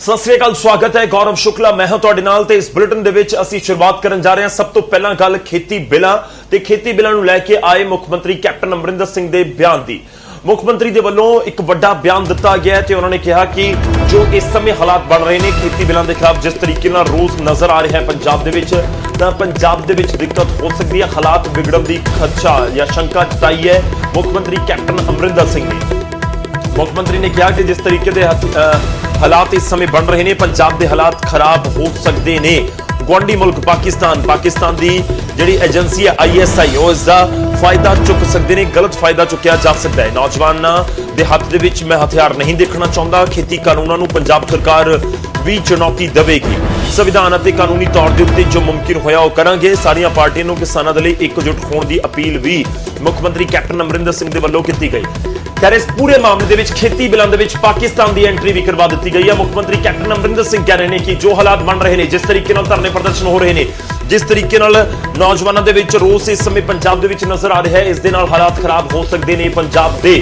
सत श्री अकाल, स्वागत है। गौरव शुक्ला मैं हूं तुहाडे नाल ते इस बुलेटिन दे विच असीं शुरुआत करन जा रहे हां। सब तो पहला गल खेती बिलां ते खेती बिलां नूं लैके आए मुख मंत्री कैप्टन अमरिंदर सिंह दे बयान दी। मुख मंत्री दे वल्लों एक वड्डा बयान दिता गया ते उन्होंने कहा कि जो इस समय हालात बन रहे हैं खेती बिलां दे खिलाफ, जिस तरीके नाल रोज नजर आ रहा है पंजाब दे विच, तां पंजाब दे विच दिक्कत हो सकती है। हालात बिगड़न दी खदशा या शंका जताई है मुख मंत्री कैप्टन अमरिंदर सिंह ने। मुख मंत्री ने कहा कि जिस तरीके के हालात इस समय बन रहे हैं, पंजाब के हालात खराब हो सकते हैं। गुआढ़ी मुल्क पाकिस्तान की जिहड़ी एजेंसी है ISI वो इसका फायदा चुक सकते हैं, गलत फायदा चुकया जा सकता है। नौजवानों के हथ दे विच मैं हथियार नहीं देखना चाहता। खेती कानूनों को पंजाब सरकार भी चुनौती देगी। संविधान और कानूनी तौर के उत्ते जो मुमकिन होया वो करांगे। सारिया पार्टियों को किसानों के लिए एकजुट होने की अपील भी मुख मंत्री कैप्टन अमरिंदर सिंह के वल्लों की गई। खैर इस पूरे मामले में खेती बिलों के पाकिस्तान की एंट्री भी करवा दी गई है। मुख मंत्री कैप्टन अमरिंदर सिंह कह रहे हैं कि जो हालात बन रहे हैं, जिस तरीके धरने प्रदर्शन हो रहे हैं, जिस तरीके नौजवानों के रोस इस समय पंजाब के नजर आ रहा है, इस दे नाल हालात खराब हो सकते हैं पंजाब के।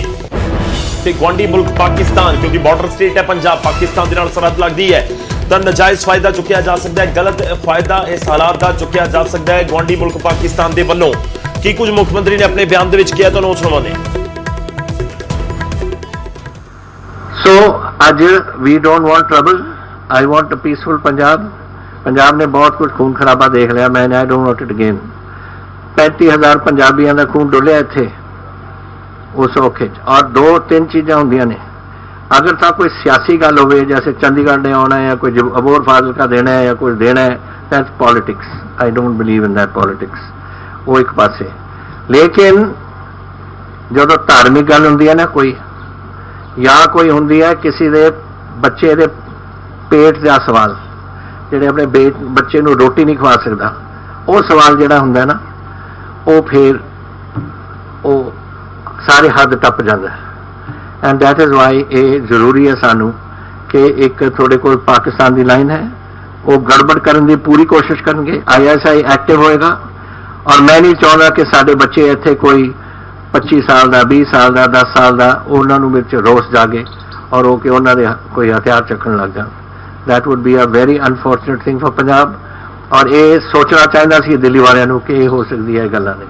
गुआढ़ी मुल्क पाकिस्तान, क्योंकि बॉर्डर स्टेट है पंजाब, पाकिस्तान के नाल सरहद लगती है, तो नजायज फायदा चुकया जा सकता है, गलत फायदा इस हालात का चुकया जा सकता है गुआढ़ी मुल्क पाकिस्तान के वल्लों। की कुछ मुख मंत्री ने अपने बयान के किया, तो सुनावांगे। So, आज we don't want trouble. I want a peaceful Punjab. Punjab ने बहुत कुछ खून खराबा देख लिया, मैंने I don't want it again. 35,000 पंजाबियों का खून डुलिया इत्थे उस औखे और 2-3 चीज़ां होंदियां ने। अगर तो कोई सियासी गल हो, जैसे चंडीगढ़ ने आना है या कोई अबोर फाजिल का देना है या कुछ देना है, that's politics. I don't believe in that politics. वो एक पासे, लेकिन जो धार्मिक गल होंदी है ना, कोई या कोई होंदी है किसी दे बच्चे दे पेट का सवाल, जिहड़े अपने बच्चे नूं रोटी नहीं खवा सकता, वो सवाल जिहड़ा हुंदा है ना, वो फिर वो सारे हद टप जाता है। एंड दैट इज़ वाई ये जरूरी है सानू कि एक थोड़े कोल पाकिस्तान की लाइन है, वो गड़बड़ करने की पूरी कोशिश करेंगे। ISI एक्टिव होएगा और मैं नहीं चाहता कि साडे बच्चे इत्थे कोई 25 साल का, 20 साल का, 10 साल का उन्होंने रोस जागे और वो कि उन्होंने कोई हथियार चकन लग जाए। That would be a very unfortunate thing for Punjab. और ये सोचना चाहिए सी दिल्ली वालों कि ये हो सकती है गल्लां नहीं।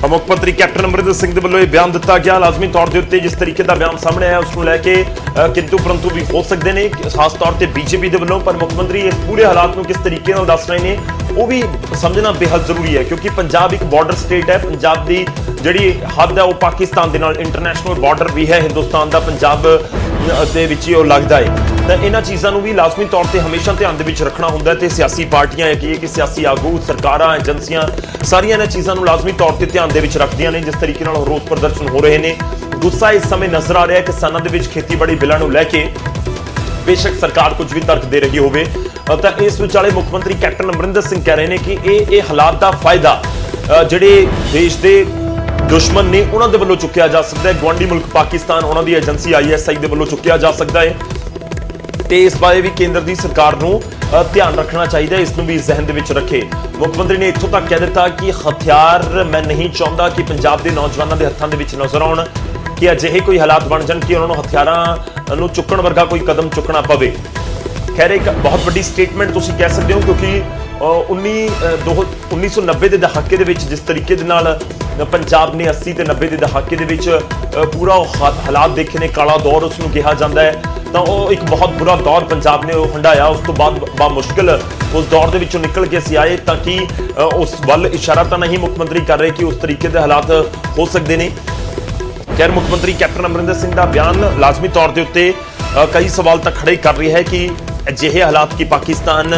मुख मंत्री कैप्टन अमरिंदर सिंह के वल्लों यह बयान दिता गया। लाजमी तौर के उत्ते जिस तरीके का बयान सामने आया उसको लैके किंतु परंतु भी हो सकते हैं, खास तौर पर बीजेपी के वल्लों। पर मुख मंत्री इस पूरे हालात को किस तरीके दस रहे हैं वो भी समझना बेहद जरूरी है, क्योंकि पंजाब एक बॉर्डर स्टेट है। पंजाब की जिहड़ी हद है वो पाकिस्तान के नाल इंटरनेशनल बॉर्डर भी है हिंदुस्तान का, पंजाब दे विच ही लगता है। तो इन्हां चीज़ों भी लाजमी तौर पर हमेशा ध्यान दे विच रखना हुंदा है। सियासी पार्टियां कि सियासी आगू, सरकारां, एजेंसियां सारियां इन्हां चीज़ों को लाजमी तौर पर ध्यान दे विच रखदियां ने। जिस तरीके नाल रोस प्रदर्शन हो रहे हैं, गुस्सा इस समय नजर आ रहा है किसानों के विच खेतीबाड़ी बिलों को लैके। बेशक सरकार कुछ भी तर्क दे रही होवे, तो इस विचाले मुख मंत्री कैप्टन अमरिंदर सिंह कह रहे हैं कि ये हालात का फायदा जिहड़े देश के दुश्मन ने उन्होंने वल्लों चुकया जा सकता है। गुआढ़ी मुल्क पाकिस्तान उन्होंने एजेंसी ISI के वल्लों चुकया जा सकता है। तो इस बारे भी केंद्र की सरकार को ध्यान रखना चाहिए, इसनूं भी जहन दे विच रखे। मुख्यमंत्री ने इत्थों तक कह दिता कि हथियार मैं नहीं चाहता कि पंजाब के नौजवानों के हत्थों के नजर आउण, कि अजिहे कोई हालात बन जाण कि उन्होंने हथियारां नूं चुकण वर्गा कोई कदम चुकना पवे। खैर एक बहुत बड़ी स्टेटमेंट तुसीं कह सकते हो, क्योंकि 1990 के दहाके दे विच जिस तरीके दे नाल पंजाब ने 80 ते 90 के दहाके दे विच पूरा हालात देखे ने, काला दौर उसनूं कहा जाता है, तो वो एक बहुत बुरा दौर पंजाब ने हंडाया। उस तो बाद बामुश्किल उस दौर के विचों निकल के असीं आए, ताकि उस वल इशारा तो नहीं मुख्यमंत्री कर रहे कि उस तरीके के हालात हो सकते हैं। खैर मुख्यमंत्री कैप्टन अमरिंदर सिंह का बयान लाजमी तौर के उत्ते कई सवाल तक खड़े कर रही है कि अजिहे हालात की पाकिस्तान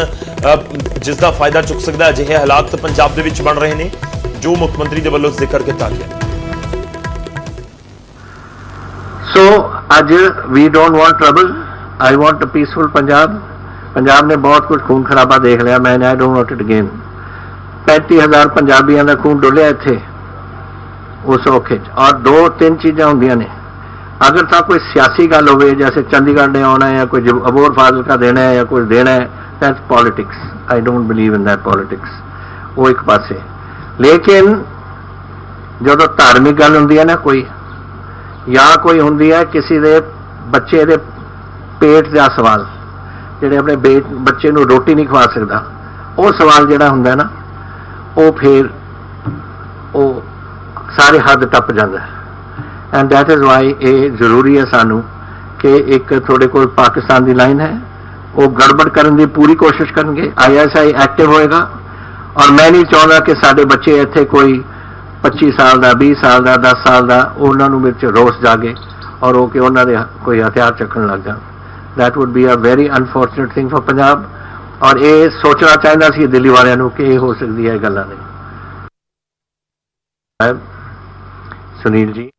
जिसका फायदा चुक सकता है, अजिहे हालात पंजाब दे विच बन रहे हैं जो मुख्यमंत्री के वल्लों जिक्र किया गया। So, आज we don't want trouble. I want a peaceful Punjab. Punjab ने बहुत कुछ खून खराबा देख लिया, मैंने I don't want it again. 35,000 पंजाबियों का खून डुलिया इत्थे उस औखे और 2-3 चीज़ां होंदियां ने। अगर तो कोई सियासी गल हो, जैसे चंडीगढ़ ने आना है या कोई अबोर फाजिल का देना है या कुछ देना है, that's politics. I don't believe in that politics. वो एक पासे। लेकिन जो धार्मिक गल होंदी है ना, कोई या कोई होंदी है किसी दे बच्चे दे पेट का सवाल, जिहड़े अपने बच्चे नूं रोटी नहीं खवा सकता, वो सवाल जिहड़ा हुंदा है ना, वो फिर वो सारे हद टप जाता है। एंड दैट इज़ वाई ये जरूरी है सानू कि एक थोड़े कोल पाकिस्तान की लाइन है, वो गड़बड़ करने की पूरी कोशिश करेंगे। ISI एक्टिव होएगा, और मैं नहीं चाहता कि साडे बच्चे इत्थे कोई 25 साल का, 20 साल का, 10 साल का उन्होंने विच रोस जागे और वो कि उन्होंने कोई हथियार चकन लग जाए। That would be a very unfortunate thing for Punjab. और ये सोचना चाहिए सी दिल्ली वालियां नूं कि ये हो सकती है गल्लां नहीं। सुनील जी।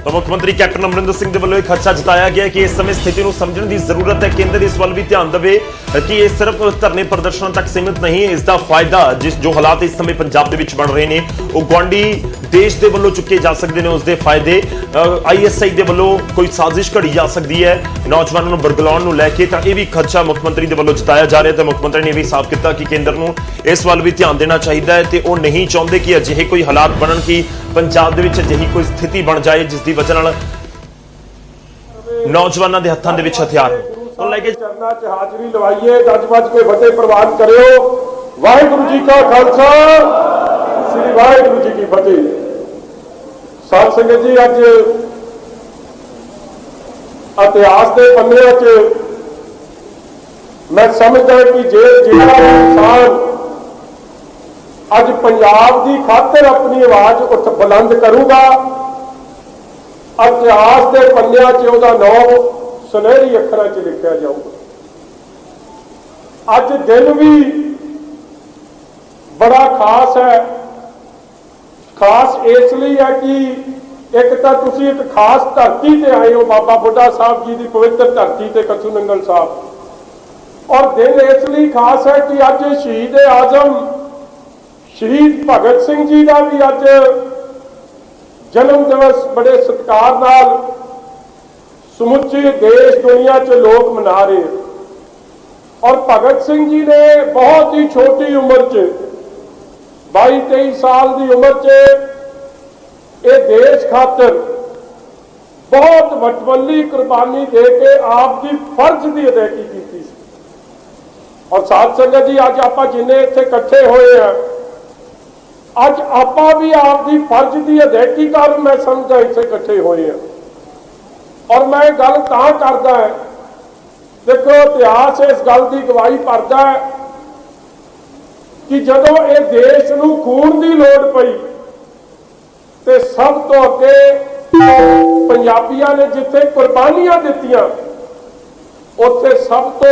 तो मुख्यमंत्री कैप्टन अमरिंदर सिंह के वालों एक खदशा जताया गया कि इस समय स्थिति को समझने की जरूरत है। केंद्र इस वाल भी ध्यान देवे कि ये सिर्फ धरने प्रदर्शन तक सीमित नहीं, इसका फायदा जो हालात इस समय पंजाब दे विच बन रहे हैं वो गुआढ़ी देश के वालों चुके जा सकते हैं। उसके फायदे ISI के वालों कोई साजिश घड़ी जा सकती है नौजवानों को बरगलाउण को लैके। तो यह भी खदशा मुख्यमंत्री के वालों जताया जा रहा है। तो मुख्यमंत्री ने भी साफ किया कि केंद्र को इस वाल भी ध्यान देना चाहिए है, तो वो नहीं चाहते कि अजिहे कोई हालात बनन कि पंजाब दे विच अजिही कोई स्थिति बन जाए जिसकी वजह नाल नौजवानों के हत्थों के हथियार तो लेके चरना च हाजरी लवाइए, गज बज के फतेह प्रवान करियो। वाहिगुरू जी का खालसा, श्री वाहिगुरू जी की फतेह। साध संगत जी, अज इतिहास के पन्नियां च मैं समझदा कि जिहड़ा इंसान अज पंजाब की खातिर अपनी आवाज उठ बुलंद करूगा, इतिहास के पन्नियां च उहदा नाम सुनहरी अखरां च लिखा जाऊगा। अज दिन भी बड़ा खास है। खास इसलिए है कि एक तो तुसीं एक खास धरती ते आए हो, बाबा बुढ़ा साहब जी की पवित्र धरती ते कच्छू नंगल साहब। और दिन इसलिए खास है कि अज शहीद आजम शहीद भगत सिंह जी का भी अज जन्म दिवस बड़े सत्कार नाल समुचे देश दुनिया च लोग मना रहे हैं। और भगत सिंह जी ने बहुत ही छोटी उम्र च 22-23 साल की उम्र च ये देश खातर बहुत वटवली कुर्बानी दे के आपकी फर्ज की अदायगी की। और साध संगत जी, अज आप जिन्हें इत्थे इकट्ठे हुए हैं, अज आप भी आपकी फर्ज की अदायगी कर मैं समझदा इत्थे इकट्ठे हुए हैं। और मैं गल तां करदा है, देखो इतिहास इस गल की गवाही भरदा है कि जदों ये देश नूं खून की लोड़ पई ते सब तो अगे पंजाबियों ने जिथे कुर्बानियां दित्तियां उत्थे सब तो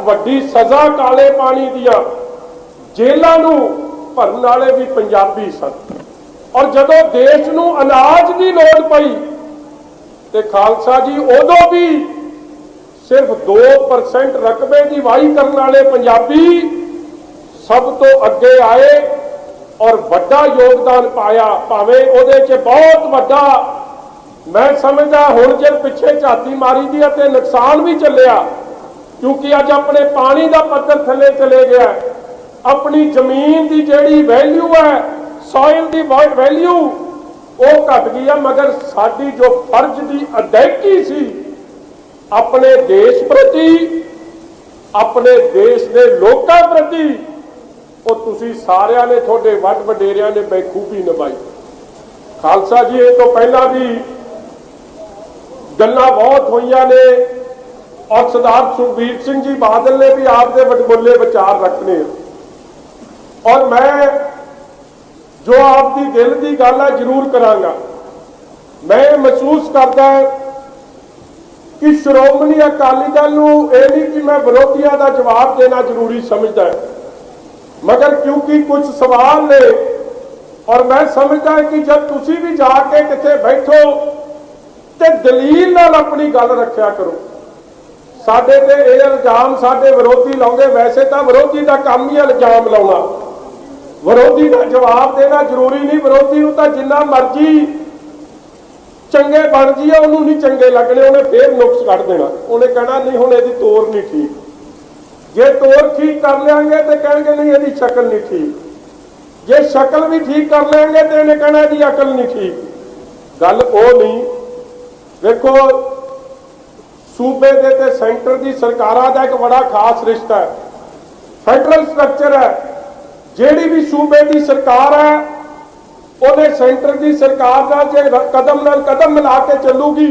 वड्डी सजा काले पानी दियां जेलां नूं भरन वाले भी पंजाबी सन। और जदों देश नूं अनाज की लोड़ पई ते खालसा जी उदों भी सिर्फ 2% रकबे की वाही करने वाले पंजाबी सब तो अगे आए और बड़ा योगदान पाया। भावें उहदे च बहुत बड़ा मैं समझदा हुण जे पिछे झाती मारी दी ते नुकसान भी चलिया, क्योंकि अज अपने पानी का पद्धर थले चले गया, अपनी जमीन की जिहड़ी वैल्यू है सॉइल की वैल्यू वो घट गई है। मगर साडी जो फर्ज की अदायगी सी अपने देश प्रति, अपने देश के लोगों प्रति, वो तुसी सारिਆਂ ने थोड़े वड वडेरियां ने बेखूबी निभाई। खालसा जी ये तो पहला भी गल्लां बहुत हुईयां ने और सरदार सुखबीर सिंह जी बादल ने भी आपके वडमुले विचार रखने। और मैं जो आपकी दिल की गल है जरूर करांगा। मैं महसूस करता कि श्रोमणी अकाली दल नूं यह नहीं कि मैं विरोधियों का जवाब देना जरूरी समझदा है, मगर क्योंकि कुछ सवाल ने और मैं समझदा कि जब तुसी भी जाके किथे बैठो तो दलील नाल अपनी गल रखिया करो। साडे ते ये इल्जाम साडे विरोधी लाउंदे, वैसे तो विरोधी का काम ही इल्जाम लाउणा, ਵਿਰੋਧੀ ਦਾ ਜਵਾਬ ਦੇਣਾ ਜ਼ਰੂਰੀ ਨਹੀਂ। ਵਿਰੋਧੀ ਨੂੰ ਤਾਂ ਜਿੰਨਾ ਮਰਜ਼ੀ ਚੰਗੇ ਬਣ ਜੀਏ ਉਹਨੂੰ ਨਹੀਂ ਚੰਗੇ ਲੱਗਣੇ, ਉਹਨੇ ਫੇਰ ਨੁਕਸ ਕੱਢ ਦੇਣਾ। ਉਹਨੇ ਕਹਿਣਾ ਨਹੀਂ ਹੁਣ ਇਹਦੀ ਤੋਰ ਨਹੀਂ ਠੀਕ, ਜੇ ਤੋਰ ਠੀਕ ਕਰ ਲਿਆਂਗੇ ਤੇ ਕਹਿਣਗੇ ਨਹੀਂ ਇਹਦੀ ਸ਼ਕਲ ਨਹੀਂ ਠੀਕ, ਜੇ ਸ਼ਕਲ ਵੀ ਠੀਕ ਕਰ ਲੈਣਗੇ ਤੇ ਇਹਨੇ ਕਹਿਣਾ ਇਹਦੀ ਅਕਲ ਨਹੀਂ ਠੀਕ। ਗੱਲ ਉਹ ਨਹੀਂ। ਵੇਖੋ ਸੂਬੇ ਦੇ ਤੇ ਸੈਂਟਰ ਦੀ ਸਰਕਾਰਾਂ ਦਾ ਇੱਕ ਬੜਾ ਖਾਸ ਰਿਸ਼ਤਾ ਹੈ, ਫੈਡਰਲ ਸਟਰਕਚਰ ਹੈ। ਜਿਹੜੀ ਵੀ ਸੂਬੇ ਦੀ ਸਰਕਾਰ ਹੈ ਉਹਨੇ ਸੈਂਟਰ ਦੀ ਸਰਕਾਰ ਨਾਲ ਜੇ ਕਦਮ ਨਾਲ ਕਦਮ ਮਿਲਾ ਕੇ ਚੱਲੂਗੀ।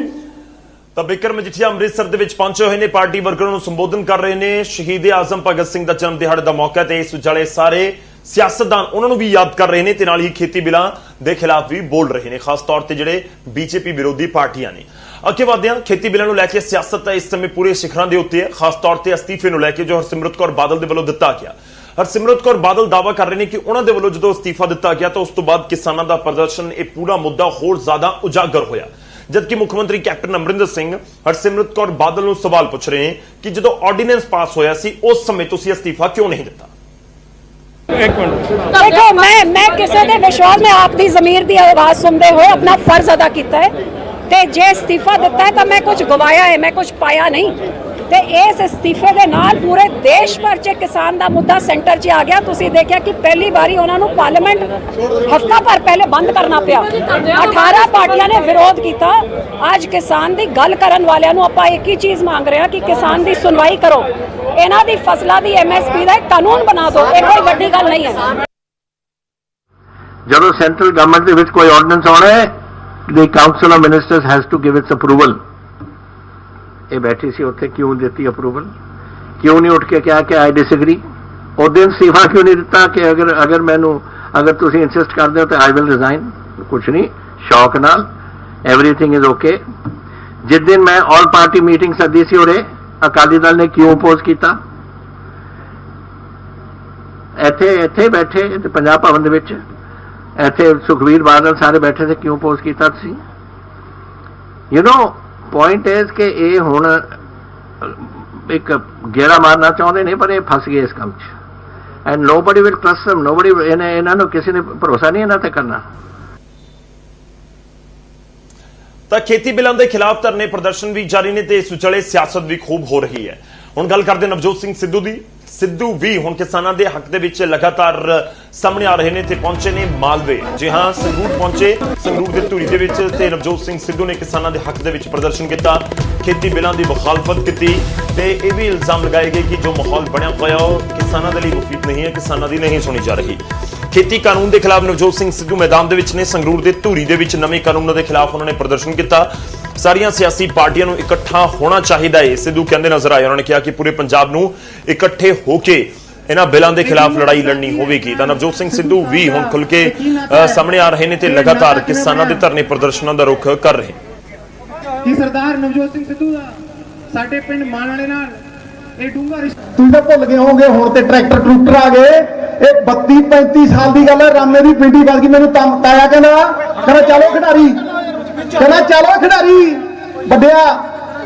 ਤਾਂ ਬਿਕਰਮ ਮਜੀਠੀਆ ਅੰਮ੍ਰਿਤਸਰ ਦੇ ਵਿੱਚ ਪਹੁੰਚੇ ਹੋਏ ਨੇ, ਪਾਰਟੀ ਵਰਕਰਾਂ ਨੂੰ ਸੰਬੋਧਨ ਕਰ ਰਹੇ ਨੇ। ਸ਼ਹੀਦ ਆਜ਼ਮ ਭਗਤ ਸਿੰਘ ਦਾ ਜਨਮ ਦਿਹਾੜੇ ਦਾ ਮੌਕਾ ਤੇ ਇਸ ਵਿਚਾਲੇ ਸਾਰੇ ਸਿਆਸਤਦਾਨ ਉਹਨਾਂ ਨੂੰ ਵੀ ਯਾਦ ਕਰ ਰਹੇ ਨੇ ਤੇ ਨਾਲ ਹੀ ਖੇਤੀ ਬਿੱਲਾਂ ਦੇ ਖਿਲਾਫ ਵੀ ਬੋਲ ਰਹੇ ਨੇ, ਖਾਸ ਤੌਰ ਤੇ ਜਿਹੜੇ ਬੀਜੇਪੀ ਵਿਰੋਧੀ ਪਾਰਟੀਆਂ ਨੇ। ਅੱਗੇ ਵਧਦੇ ਹਾਂ, ਖੇਤੀ ਬਿੱਲਾਂ ਨੂੰ ਲੈ ਕੇ ਸਿਆਸਤ ਇਸ ਸਮੇਂ ਪੂਰੇ ਸਿਖਰਾਂ ਦੇ ਉੱਤੇ ਹੈ, ਖਾਸ ਤੌਰ ਤੇ ਅਸਤੀਫੇ ਨੂੰ ਲੈ ਕੇ ਜੋ ਹਰਸਿਮਰਤ ਕੌਰ ਬਾਦਲ ਦੇ ਵੱਲੋਂ ਦਿੱਤਾ ਗਿਆ। ਹਰਸਿਮਰਤ ਕੌਰ ਬਾਦਲ ਦਾਅਵਾ ਕਰ ਰਹੇ ਨੇ ਕਿ ਉਹਨਾਂ ਦੇ ਵੱਲੋਂ ਜਦੋਂ ਅਸਤੀਫਾ ਦਿੱਤਾ ਗਿਆ ਤਾਂ ਉਸ ਤੋਂ ਬਾਅਦ ਕਿਸਾਨਾਂ ਦਾ ਪ੍ਰਦਰਸ਼ਨ, ਇਹ ਪੂਰਾ ਮੁੱਦਾ ਹੋਰ ਜ਼ਿਆਦਾ ਉਜਾਗਰ ਹੋਇਆ। ਜਦਕਿ ਮੁੱਖ ਮੰਤਰੀ ਕੈਪਟਨ ਅਮਰਿੰਦਰ ਸਿੰਘ ਹਰਸਿਮਰਤ ਕੌਰ ਬਾਦਲ ਨੂੰ ਸਵਾਲ ਪੁੱਛ ਰਹੇ ਨੇ ਕਿ ਜਦੋਂ ਆਰਡੀਨੈਂਸ ਪਾਸ ਹੋਇਆ ਸੀ ਉਸ ਸਮੇਂ ਤੁਸੀਂ ਅਸਤੀਫਾ ਕਿਉਂ ਨਹੀਂ ਦਿੱਤਾ। देखो मैं किसी के विश्वास में आपकी ज़मीर की आवाज़ सुनते हुए अपना फर्ज अदा किया है ते जे इस्तीफा दिता है तो मैं कुछ गवाया है, मैं कुछ पाया नहीं। ते इस इस्तीफे के नाल पूरे देश भर च किसान का मुद्दा सेंटर च आ गया। तुसीं देखिया कि पहली बारी उन्होंने पार्लीमेंट हफ्ता भर पहले बंद करना पिया। 18 पार्टियां ने विरोध किया। आज किसान की गल करन वालियां नूं आपां एक ही चीज़ मांग रहे हैं कि किसान की सुनवाई करो, इन्हां दी फसलां दी MSP का एक कानून बना दो। ये कोई वड्डी गल नहीं है। ਜਦੋਂ ਸੈਂਟਰਲ ਗਵਰਨਮੈਂਟ ਦੇ ਵਿੱਚ ਕੋਈ ਆਰਡੀਨੈਂਸ ਆਉਣਾ ਹੈ, the council of ministers has to give its approval। ਇਹ ਬੈਠੀ ਸੀ ਉੱਥੇ, ਕਿਉਂ ਦਿੱਤੀ ਅਪਰੂਵਲ? ਕਿਉਂ ਨਹੀਂ ਉੱਠ ਕੇ ਕਿਹਾ ਕਿ ਆਈ ਡਿਸਐਗਰੀ? ਉਹ ਦਿਨ ਅਸਤੀਫਾ ਕਿਉਂ ਨਹੀਂ ਦਿੱਤਾ ਕਿ ਅਗਰ ਤੁਸੀਂ ਇਨਸਿਸਟ ਕਰਦੇ ਹੋ ਤਾਂ ਆਈ ਵਿਲ ਰਿਜ਼ਾਈਨ? ਕੁਛ ਨਹੀਂ, ਸ਼ੌਕ ਨਾਲ ਐਵਰੀਥਿੰਗ ਇਜ਼ ਓਕੇ। ਜਿਸ ਦਿਨ ਮੈਂ ਆਲ ਪਾਰਟੀ ਮੀਟਿੰਗ ਸੱਦੀ ਸੀ ਉਰੇ, ਅਕਾਲੀ ਦਲ ਨੇ ਕਿਉਂ ਅਪੋਜ਼ ਕੀਤਾ? ਇੱਥੇ ਬੈਠੇ ਤੇ ਪੰਜਾਬ ਭਵਨ ਦੇ ਵਿੱਚ ਇੱਥੇ ਸੁਖਬੀਰ ਬਾਦਲ ਸਾਰੇ ਬੈਠੇ ਤੇ ਕਿਉਂ ਅਪੋਜ਼ ਕੀਤਾ ਤੁਸੀਂ? ਯੂ ਨੋ ਪੁਆਇੰਟ ਇਜ਼ ਕਿ ਇਹ ਹੁਣ ਇੱਕ ਗੇੜਾ ਮਾਰਨਾ ਚਾਹੁੰਦੇ ਨੇ ਪਰ ਇਹ ਫਸ ਗਏ ਇਸ ਕੰਮ 'ਚ। And nobody will trust them, nobody ਇਹਨਾਂ ਨੂੰ ਕਿਸੇ ਨੇ ਭਰੋਸਾ ਨਹੀਂ ਇਹਨਾਂ ਤੇ ਕਰਨਾ। ਤਾਂ ਖੇਤੀ ਬਿੱਲਾਂ ਦੇ ਖਿਲਾਫ ਧਰਨੇ ਪ੍ਰਦਰਸ਼ਨ ਵੀ ਜਾਰੀ ਨੇ ਤੇ ਇਸ ਵਿਚਾਲੇ ਸਿਆਸਤ ਵੀ ਖੂਬ ਹੋ ਰਹੀ ਹੈ। ਹੁਣ ਗੱਲ ਕਰਦੇ ਨਵਜੋਤ ਸਿੰਘ ਸਿੱਧੂ ਦੀ। ਸਿੱਧੂ ਵੀ ਹੁਣ ਕਿਸਾਨਾਂ ਦੇ ਹੱਕ ਦੇ ਵਿੱਚ ਲਗਾਤਾਰ ਸਾਹਮਣੇ ਆ ਰਹੇ ਨੇ ਤੇ ਪਹੁੰਚੇ ਨੇ ਮਾਲਵੇ। ਜੀ ਹਾਂ, ਸੰਗਰੂਰ ਪਹੁੰਚੇ, ਸੰਗਰੂਰ ਦੇ ਧੂਰੀ ਦੇ ਵਿੱਚ ਤੇ ਨਵਜੋਤ ਸਿੰਘ ਸਿੱਧੂ ਨੇ ਕਿਸਾਨਾਂ ਦੇ ਹੱਕ ਦੇ ਵਿੱਚ ਪ੍ਰਦਰਸ਼ਨ ਕੀਤਾ, ਖੇਤੀ ਬਿੱਲਾਂ ਦੀ ਮੁਖਾਲਫਤ ਕੀਤੀ ਤੇ ਇਹ ਵੀ ਇਲਜ਼ਾਮ ਲਗਾਏ ਗਏ ਕਿ ਜੋ ਮਾਹੌਲ ਬਣਿਆ ਹੋਇਆ ਉਹ ਕਿਸਾਨਾਂ ਦੇ ਲਈ ਮੁਫੀਦ ਨਹੀਂ ਹੈ, ਕਿਸਾਨਾਂ ਦੀ ਨਹੀਂ ਸੁਣੀ ਜਾ ਰਹੀ। ਖੇਤੀ ਕਾਨੂੰਨ ਦੇ ਖਿਲਾਫ ਨਵਜੋਤ ਸਿੰਘ ਸਿੱਧੂ ਮੈਦਾਨ ਦੇ ਵਿੱਚ ਨੇ। ਸੰਗਰੂਰ ਦੇ ਧੂਰੀ ਦੇ ਵਿੱਚ ਨਵੇਂ ਕਾਨੂੰਨਾਂ ਦੇ ਖਿਲਾਫ ਉਹਨਾਂ ਨੇ ਪ੍ਰਦਰਸ਼ਨ ਕੀਤਾ। ਸਾਰੀਆਂ ਸਿਆਸੀ ਪਾਰਟੀਆਂ ਨੂੰ ਇਕੱਠਾ ਹੋਣਾ ਚਾਹੀਦਾ ਹੈ, ਸਿੱਧੂ ਕਹਿੰਦੇ ਨਜ਼ਰ ਆਏ। ਉਹਨਾਂ ਨੇ ਕਿਹਾ ਕਿ ਪੂਰੇ ਪੰਜਾਬ ਨੂੰ ਇਕੱਠੇ ਹੋ ਕੇ ਇਹਨਾਂ ਬਿੱਲਾਂ ਦੇ ਖਿਲਾਫ ਲੜਾਈ ਲੜਨੀ ਹੋਵੇਗੀ। ਤਾਂ ਨਵਜੋਤ ਸਿੰਘ ਸਿੱਧੂ ਵੀ ਹੁਣ ਖੁੱਲ ਕੇ ਸਾਹਮਣੇ ਆ ਰਹੇ ਨੇ ਤੇ ਲਗਾਤਾਰ ਕਿਸਾਨਾਂ ਦੇ ਧਰਨੇ ਪ੍ਰਦਰਸ਼ਨਾਂ ਦਾ ਰੁਖ ਕਰ ਰਹੇ ਕਿ ਸਰਦਾਰ ਨਵਜੋਤ ਸਿੰਘ ਸਿੱਧੂ ਦਾ ਸਾਡੇ ਪਿੰਡ ਮਾਨ ਵਾਲੇ ਨਾਲ ਇਹ ਡੂੰਘਾ ਰਿਸ਼ਤਾ। ਤੁਸੀਂ ਤਾਂ ਭੁੱਲ ਗਏ ਹੋਗੇ, ਹੁਣ ਤੇ ਟਰੈਕਟਰ ਆ ਗਏ। ਇਹ 32-35 ਸਾਲ ਦੀ ਗੱਲ ਹੈ। ਰਾਮੇ ਦੀ ਪਿੰਡੀ ਵੱਜ ਗਈ। ਮੈਨੂੰ ਤਾਇਆ ਕਹਿੰਦਾ ਚਲੋ ਖਿਡਾਰੀ, ਕਹਿੰਦਾ ਚਲੋ ਖਿਡਾਰੀ ਵੱਡਿਆ,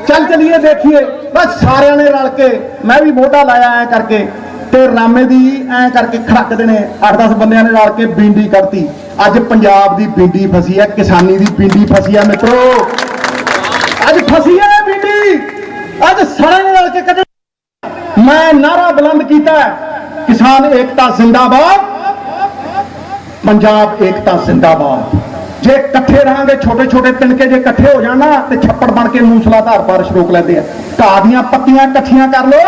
ਚੱਲ ਚਲੀਏ ਦੇਖੀਏ। ਬਸ ਸਾਰਿਆਂ ਨੇ ਰਲ ਕੇ, ਮੈਂ ਵੀ ਮੋਢਾ ਲਾਇਆ ਐ ਕਰਕੇ ਤੇ ਰਾਮੇ ਦੀ ਐ ਕਰਕੇ ਖੜਕਦੇ ਨੇ 8-10 ਬੰਦਿਆਂ ਨੇ ਰਲ ਕੇ ਬਿੰਡੀ ਕੱਢਤੀ। ਅੱਜ ਪੰਜਾਬ ਦੀ ਬਿੰਡੀ ਫਸੀ ਹੈ, ਕਿਸਾਨੀ ਦੀ ਬਿੰਡੀ ਫਸੀ ਹੈ ਮਿੱਤਰੋ। ਅੱਜ ਫਸੀ ਹੈ ਬਿੰਡੀ, ਅੱਜ ਸਾਰਿਆਂ ਨੇ ਰਲ ਕੇ ਕੱਢ। ਮੈਂ ਨਾਰਾ ਬੁਲੰਦ ਕੀਤਾ, ਕਿਸਾਨ ਏਕਤਾ ਜ਼ਿੰਦਾਬਾਦ, ਪੰਜਾਬ ਏਕਤਾ ਜ਼ਿੰਦਾਬਾਦ। ਜੇ ਇਕੱਠੇ ਰਹਾਂਗੇ, ਛੋਟੇ ਛੋਟੇ ਤਿਣਕੇ ਜੇ ਇਕੱਠੇ ਹੋ ਜਾਣਾ ਤੇ ਛੱਪੜ ਬਣ ਕੇ ਮੂਸਲਾਧਾਰ ਬਾਰਿਸ਼ ਰੋਕ ਲੈਂਦੇ ਆ। ਘਾਹ ਦੀਆਂ ਪੱਤੀਆਂ ਇਕੱਠੀਆਂ ਕਰ ਲੋ,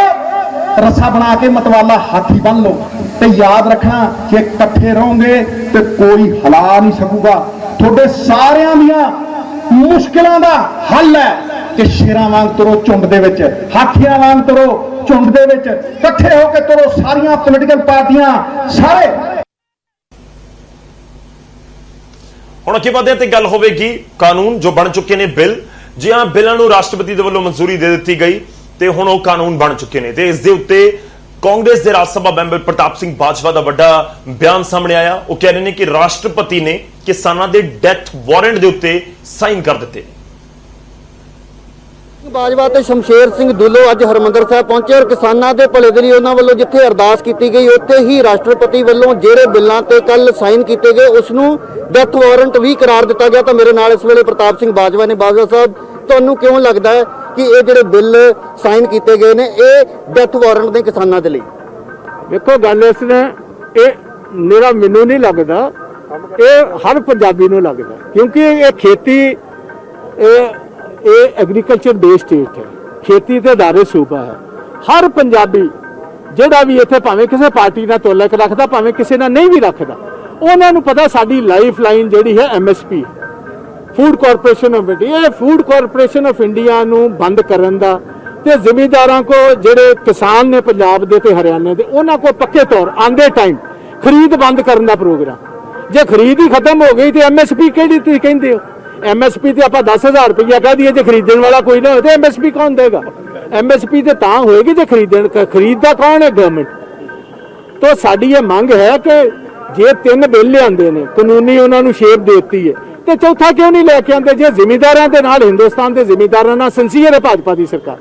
ਰੱਸਾ ਬਣਾ ਕੇ ਮਤਵਾਲਾ ਹਾਥੀ ਬੰਨ ਲਓ ਤੇ ਯਾਦ ਰੱਖਣਾ ਜੇ ਇਕੱਠੇ ਰਹੋਗੇ ਤੇ ਕੋਈ ਹਿਲਾ ਨਹੀਂ ਸਕੂਗਾ। ਤੁਹਾਡੇ ਸਾਰਿਆਂ ਦੀਆਂ ਮੁਸ਼ਕਿਲਾਂ ਦਾ ਹੱਲ ਹੈ ਕਿ ਸ਼ੇਰਾਂ ਵਾਂਗ ਤੁਰੋ ਝੁੰਡ ਦੇ ਵਿੱਚ, ਹਾਥੀਆਂ ਵਾਂਗ ਤੁਰੋ ਝੁੰਡ ਦੇ ਵਿੱਚ, ਇਕੱਠੇ ਹੋ ਕੇ ਤੁਰੋ ਸਾਰੀਆਂ ਪੋਲੀਟੀਕਲ ਪਾਰਟੀਆਂ ਸਾਰੇ। ਹੁਣ ਅੱਗੇ ਵਧਦੇ ਤੇ ਗੱਲ ਹੋਵੇਗੀ ਕਾਨੂੰਨ ਜੋ ਬਣ ਚੁੱਕੇ ਨੇ ਬਿੱਲ। ਜੀ ਹਾਂ, ਬਿੱਲਾਂ ਨੂੰ ਰਾਸ਼ਟਰਪਤੀ ਦੇ ਵੱਲੋਂ ਮਨਜ਼ੂਰੀ ਦੇ ਦਿੱਤੀ ਗਈ ਤੇ ਹੁਣ ਉਹ ਕਾਨੂੰਨ ਬਣ ਚੁੱਕੇ ਨੇ ਤੇ ਇਸ ਦੇ ਉੱਤੇ ਕਾਂਗਰਸ ਦੇ ਰਾਜ ਸਭਾ ਮੈਂਬਰ ਪ੍ਰਤਾਪ ਸਿੰਘ ਬਾਜਵਾ ਦਾ ਵੱਡਾ ਬਿਆਨ ਸਾਹਮਣੇ ਆਇਆ। ਉਹ ਕਹਿ ਰਹੇ ਨੇ ਕਿ ਰਾਸ਼ਟਰਪਤੀ ਨੇ ਕਿਸਾਨਾਂ ਦੇ ਡੈਥ ਵਾਰੰਟ ਦੇ ਉੱਤੇ ਸਾਈਨ ਕਰ ਦਿੱਤੇ। ਬਾਜਵਾ ਤੇ ਸ਼ਮਸ਼ੇਰ ਸਿੰਘ ਦੁੱਲੋ ਅੱਜ ਹਰਮੰਦਰ ਸਾਹਿਬ ਪਹੁੰਚੇ ਔਰ ਕਿਸਾਨਾਂ ਦੇ ਭਲੇ ਦੇ ਲਈ ਉਹਨਾਂ ਵੱਲੋਂ ਜਿੱਥੇ ਅਰਦਾਸ ਕੀਤੀ ਗਈ ਉੱਥੇ ਹੀ ਰਾਸ਼ਟਰਪਤੀ ਵੱਲੋਂ ਜਿਹੜੇ ਬਿੱਲਾਂ ਤੇ ਕੱਲ ਸਾਈਨ ਕੀਤੇ ਗਏ ਉਸ ਨੂੰ ਡੈਥ ਵਾਰੰਟ ਵੀ ਕਰਾਰ ਦਿੱਤਾ ਗਿਆ। ਤਾਂ ਮੇਰੇ ਨਾਲ ਇਸ ਵੇਲੇ ਪ੍ਰਤਾਪ ਸਿੰਘ ਬਾਜਵਾ ਨੇ। ਬਾਜਵਾ ਸਾਹਿਬ, ਤੁਹਾਨੂੰ ਕਿਉਂ ਲੱਗਦਾ ਹੈ ਕਿ ਇਹ ਜਿਹੜੇ ਬਿੱਲ ਸਾਈਨ ਕੀਤੇ ਗਏ ਨੇ ਇਹ ਡੈਥ ਵਾਰੰਟ ਨੇ ਕਿਸਾਨਾਂ ਦੇ ਲਈ? ਵੇਖੋ ਗੱਲ ਇਸ ਨੇ, ਇਹ ਮੇਰਾ ਮੈਨੂੰ ਨਹੀਂ ਲੱਗਦਾ, ਇਹ ਹਰ ਪੰਜਾਬੀ ਨੂੰ ਲੱਗਦਾ, ਕਿਉਂਕਿ ਇਹ ਖੇਤੀ ਇਹ ਐਗਰੀਕਲਚਰ ਬੇਸਡ ਸਟੇਟ ਹੈ, ਖੇਤੀ ਤੇ ਆਧਾਰਿਤ ਸੂਬਾ ਹੈ। ਹਰ ਪੰਜਾਬੀ ਜਿਹੜਾ ਵੀ ਇੱਥੇ ਭਾਵੇਂ ਕਿਸੇ ਪਾਰਟੀ ਨਾਲ ਤਾਲੁਕ ਰੱਖਦਾ ਭਾਵੇਂ ਕਿਸੇ ਨਾਲ ਨਹੀਂ ਵੀ ਰੱਖਦਾ, ਉਹਨਾਂ ਨੂੰ ਪਤਾ ਸਾਡੀ ਲਾਈਫ ਲਾਈਨ ਜਿਹੜੀ ਹੈ MSP food corporation of India. ਇਹ ਫੂਡ ਕਾਰਪੋਰੇਸ਼ਨ ਆਫ ਇੰਡੀਆ ਨੂੰ ਬੰਦ ਕਰਨ ਦਾ ਤੇ ਜ਼ਿਮੀਂਦਾਰਾਂ ਕੋ ਜਿਹੜੇ ਕਿਸਾਨ ਨੇ ਪੰਜਾਬ ਦੇ ਤੇ ਹਰਿਆਣੇ ਦੇ ਉਹਨਾਂ ਕੋ ਪੱਕੇ ਤੌਰ ਆਂਦੇ ਟਾਈਮ ਖਰੀਦ ਬੰਦ ਕਰਨ ਦਾ ਪ੍ਰੋਗਰਾਮ। ਜੇ ਖਰੀਦ ਹੀ ਖਤਮ ਹੋ ਗਈ ਤੇ MSP ਕਿਹੜੀ ਤੁਸੀਂ ਕਹਿੰਦੇ ਹੋ? MSP ਤੇ ਆਪਾਂ 10,000 ਰੁਪਇਆ ਕਹਿ ਦਈਏ, ਜੇ ਖਰੀਦਣ ਵਾਲਾ ਕੋਈ ਨਾ ਹੋਵੇ ਤੇ MSP ਕੌਣ ਦੇਗਾ? MSP ਤੇ ਤਾਂ ਹੋਏਗੀ ਜੇ ਖਰੀਦਦਾ ਕੌਣ ਹੈ? ਗਵਰਨਮੈਂਟ। तो साड़ी ये मंग है कि जे 3 बिल लियाते ने कानूनी उन्होंने शेप देती है तो चौथा क्यों नहीं लैके आते? जे जिमीदारों के नाल हिंदुस्तान के जिमीदारों नाल सिंसीयर है भाजपा की सरकार।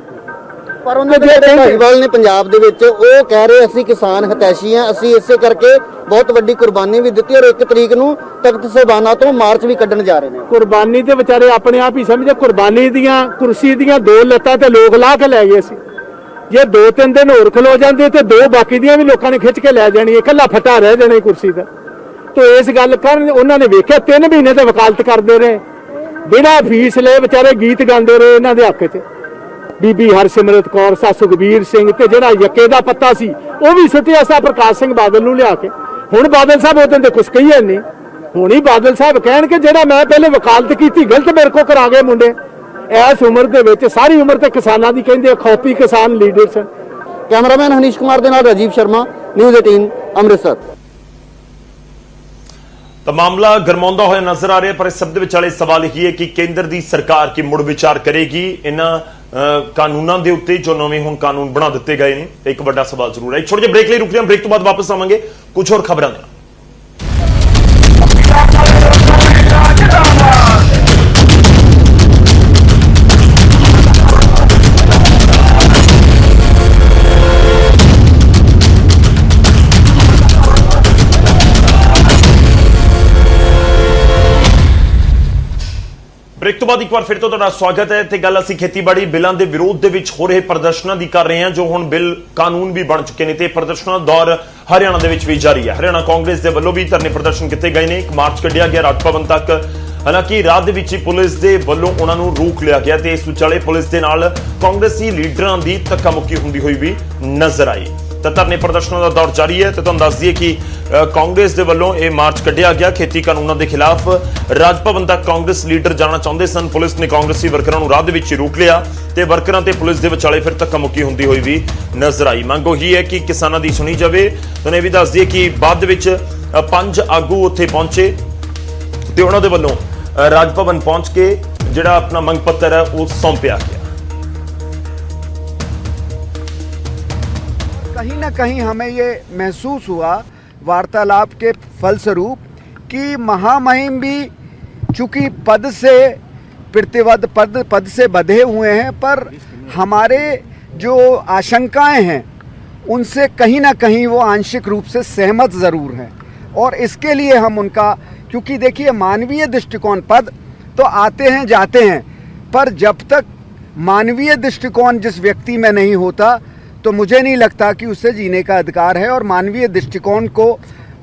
पर उन्होंने भाईवाल ने पंजाब दे विच वो कह रहे असीं किसान हितैषी हैं, असीं इसे करके बहुत वड्डी कुर्बानी भी दी और 1 तरीक नूं तख्त साहिबाना तो मार्च भी कड्ढण जा रहे हैं। कुर्बानी ते बेचारे अपने आप ही समझे, कुर्बानी दियां कुर्सी दियां 2 लत्तां ते लोग ला के लै गए सी। जे 2-3 दिन होर खलो जाते तो 2 बाकी दियां भी लोगों ने खिंच के लै जानी, इकल्ला फटा रह जाना कुर्सी का। तो इस गल कारण उन्होंने वेख्या 3 महीने तो वकालत करते रहे, बिना फीस ले बेचारे गीत गाते रहे इन्हों के हक च। बीबी हरसिमरत कौर सा सुखबीर सिंह ते जिहड़ा यक्के दा पत्ता सी वो भी सुटिया सा प्रकाश सिंह बादल नूं लिया के। हुण बादल साहब उस दिन कुछ कही नहीं, हुण ही बादल साहब कहण के जिहड़ा मैं पहले वकालत की गलत मेरे को करा गए मुंडे। इस उम्र दे विच सारी उम्र ते किसानां दी कहंदे खौफी किसान लीडर सन। कैमरामैन हनीश कुमार दे नाल राजीव शर्मा, न्यूज़ 18 अमृतसर। तो मामला गरमाउंदा होया नजर आ रहा है, पर इस सब दे विचाले सवाल यही है कि केंद्र दी सरकार की मुड़ विचार करेगी इन्हां कानूनां दे उत्ते जो नवे हुण कानून बना दिते गए ने? एक बड़ा सवाल जरूर है। एक छोटे ब्रेक लिए रुक रहे, ब्रेक तो बाद वापस आवांगे कुछ और खबरां नाल। ब्रेक तो बाद एक बार फिर तो तुहाडा स्वागत है। ते गल असीं खेतीबाड़ी बिलों के विरोध दे विच हो रहे प्रदर्शनों की कर रहे हैं, जो हुण बिल कानून भी बन चुके हैं। ते प्रदर्शनों का दौर हरियाणा दे विच भी जारी है। हरियाणा कांग्रेस के वल्लों भी धरने प्रदर्शन किए गए हैं, एक मार्च कढ़िया गया राज भवन तक। हालांकि रात दे विच ही पुलिस के वल्लों उन्हां नूं रोक लिया गया ते इस विचाले पुलिस के नाल कांग्रेसी लीडरां की धक्का मुक्की हुंदी हुई भी नजर आई। तो धरने प्रदर्शनों का दौर जारी है। तो तुहानूं दस दईए कि कांग्रेस के वल्लों यह मार्च कढ़िया गया खेती कानूनों के खिलाफ। राज भवन तक कांग्रेस लीडर जाना चाहते सन, पुलिस ने कांग्रेसी वर्करां नूं राह दे विच रोक लिया ते वर्करां ते पुलिस दे विचाले फिर धक्का मुक्की हुंदी हुई भी नजर आई। मंग उही है कि किसानां दी सुनी जावे। तुहानूं यह भी दस दईए कि बाद दे विच 5 आगू उत्थे पहुंचे ते उन्हां दे वल्लों राज भवन पहुंच के जिहड़ा अपना मंग पत्र है वो सौंपिया गया। कहीं ना कहीं हमें ये महसूस हुआ वार्तालाप के फलस्वरूप कि महामहिम भी चूंकि पद से प्रतिबद्ध पद से बंधे हुए हैं, पर हमारे जो आशंकाएं हैं उनसे कहीं ना कहीं वो आंशिक रूप से सहमत ज़रूर हैं। और इसके लिए हम उनका, क्योंकि देखिए मानवीय दृष्टिकोण, पद तो आते हैं जाते हैं, पर जब तक मानवीय दृष्टिकोण जिस व्यक्ति में नहीं होता तो मुझे नहीं लगता कि उसे जीने का अधिकार है। और मानवीय दृष्टिकोण को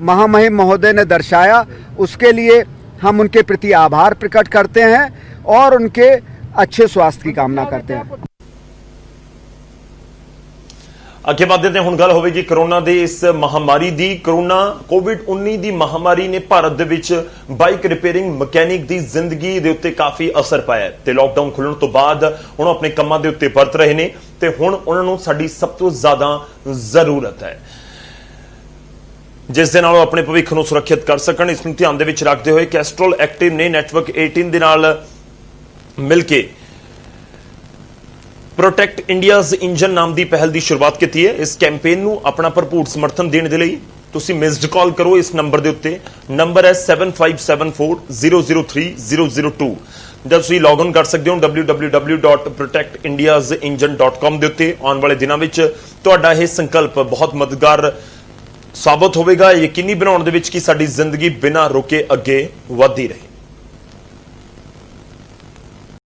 महामहिम महोदय ने दर्शाया, उसके लिए हम उनके प्रति आभार प्रकट करते हैं और उनके अच्छे स्वास्थ्य की कामना करते हैं। अगे बढ़ते हैं, हुण गल होवेगी कोरोना दे इस महामारी दी। कोरोना कोविड-19 दी महामारी ने भारत दे विच बाइक रिपेयरिंग मकैनिक दी जिंदगी दे उत्ते काफी असर पाया ते लॉकडाउन खुलण तो बाद हुण अपने कम्मां दे उत्ते परत रहे ने ते हुण उन्हां नूं साडी सब तो ज्यादा जरूरत है, जिस दे नाल अपने भविख नूं सुरक्षित कर सकण। इस नूं ध्यान दे विच रखदे होए कैस्ट्रोल एक्टिव ने नेटवर्क 18 दे नाल मिल के प्रोटेक्ट इंडियाज इंजन नाम की पहल की शुरुआत की है। इस कैंपेन नूं अपना भरपूर समर्थन देने के लिए तुसीं मिस्ड कॉल करो इस नंबर के उत्ते। नंबर है 7574 003 002। ਜਾਂ ਤੁਸੀਂ ਲੌਗਇਨ ਕਰ ਸਕਦੇ ਹੋ www.protectindiasengine.com ਦੇ ਉੱਤੇ। ਆਉਣ ਵਾਲੇ ਦਿਨਾਂ ਵਿੱਚ ਤੁਹਾਡਾ ਇਹ ਸੰਕਲਪ ਬਹੁਤ ਮਦਦਗਾਰ ਸਾਬਤ ਹੋਵੇਗਾ, ਯਕੀਨੀ ਬਣਾਉਣ ਦੇ ਵਿੱਚ ਕਿ ਸਾਡੀ ਜ਼ਿੰਦਗੀ ਬਿਨਾਂ ਰੁਕੇ ਅੱਗੇ ਵਧਦੀ ਰਹੇ।